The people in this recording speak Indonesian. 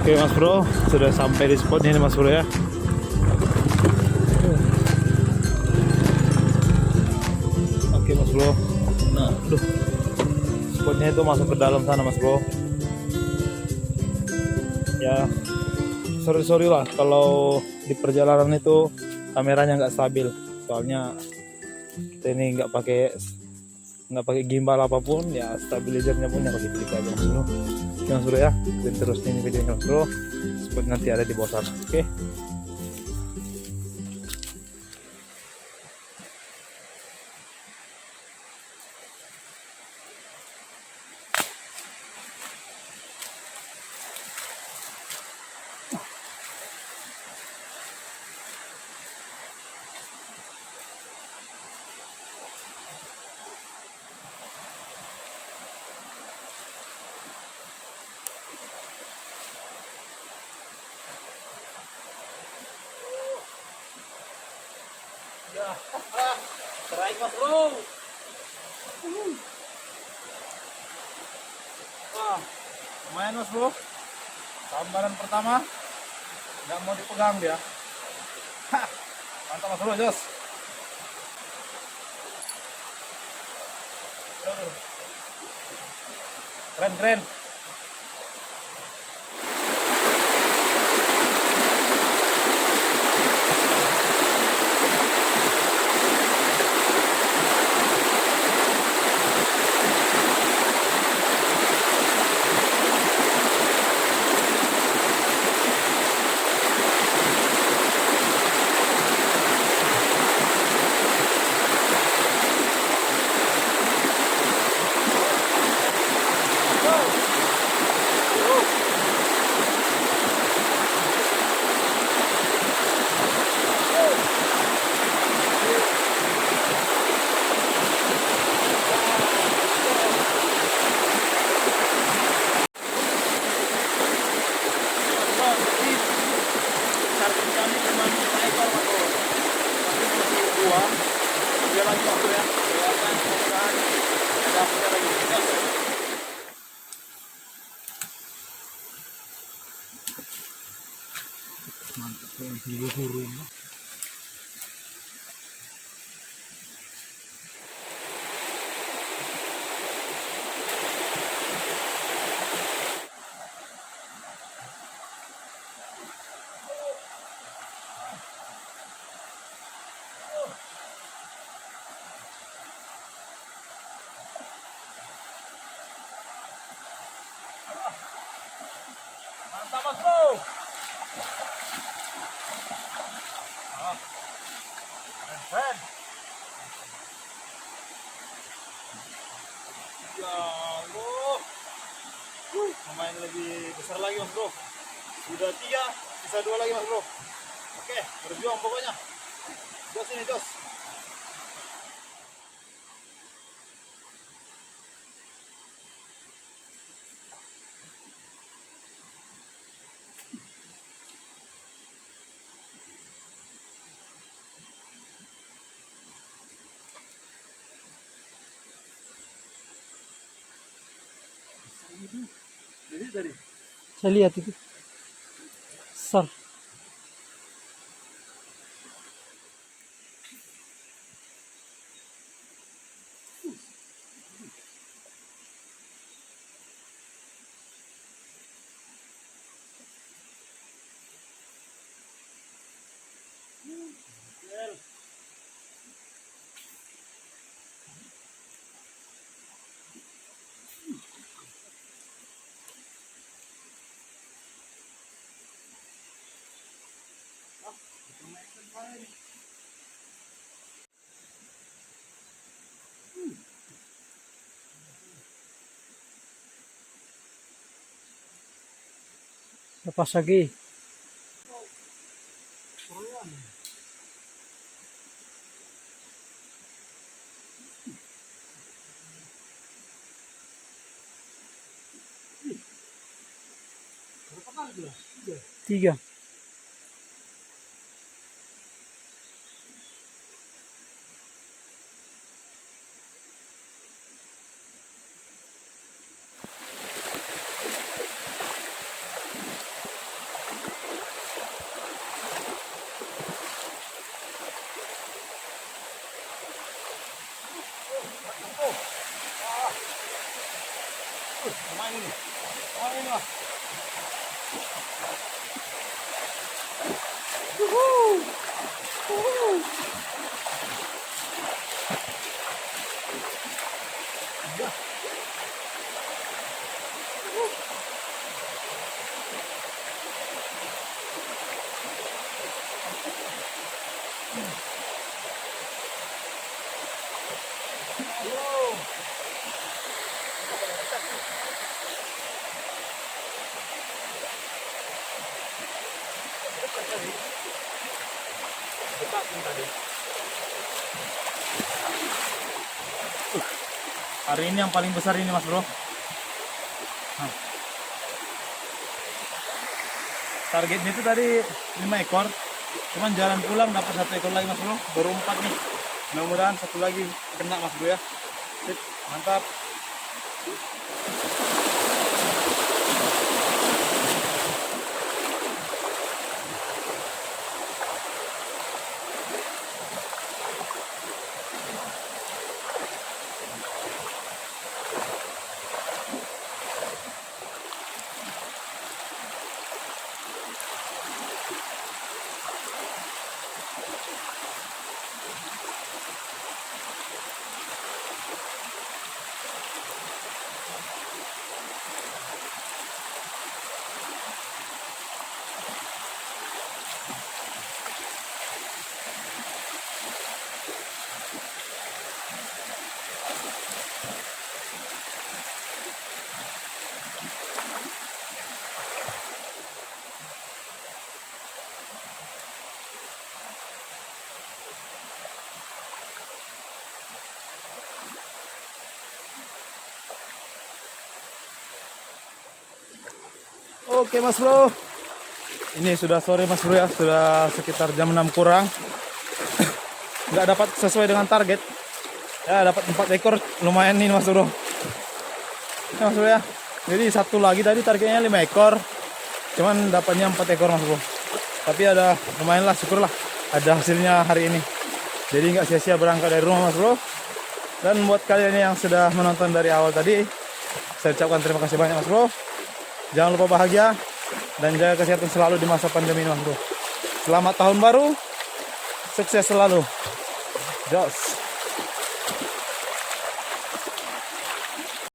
Oke Mas Bro, sudah sampai di spotnya ini Mas Bro ya. Oke Mas Bro. Nah, spotnya itu masuk ke dalam sana Mas Bro. Ya, sorry lah kalau di perjalanan itu kameranya nggak stabil. Soalnya kita ini nggak pakai gimbal apapun, ya stabilizernya punya pakai klik aja Mas Bro. Oke Mas Bro ya, dan terus ini videonya Mas Bro. Spot nanti ada di bawah sana. Oke. Ya, terakhir Mas Bro. Wah, lumayan Mas Bro. Sambaran pertama nggak mau dipegang dia. Hah, mantap Mas Bro, jos. Keren. Mantap yang burung. Mantap Mas Bro. Keren. Ya Allah. Lumayan lebih besar lagi Mas Bro. Sudah 3, sisa 2 lagi Mas Bro. Oke, berjuang pokoknya. Jos ini jos. Jadi Saya lihat itu besar. Lepas lagi. Tiga. Hari ini yang paling besar ini mas bro. Nah. Targetnya itu tadi 5 ekor. Cuman jalan pulang dapat 1 ekor lagi mas bro. Baru 4 nih. Mudah-mudahan satu lagi kena mas bro ya. Sip, mantap. Oke mas bro, ini sudah sore mas bro ya, sudah sekitar jam 6 kurang. Nggak dapat sesuai dengan target. Ya dapat 4 ekor, lumayan nih mas bro. Ya mas bro ya, jadi satu lagi tadi targetnya 5 ekor, cuman dapatnya 4 ekor mas bro. Tapi ada lumayan lah, syukurlah ada hasilnya hari ini. Jadi nggak sia-sia berangkat dari rumah mas bro. Dan buat kalian yang sudah menonton dari awal tadi, saya ucapkan terima kasih banyak mas bro. Jangan lupa bahagia dan jaga kesehatan selalu di masa pandemi ini mas bro. Selamat tahun baru, sukses selalu. Jos.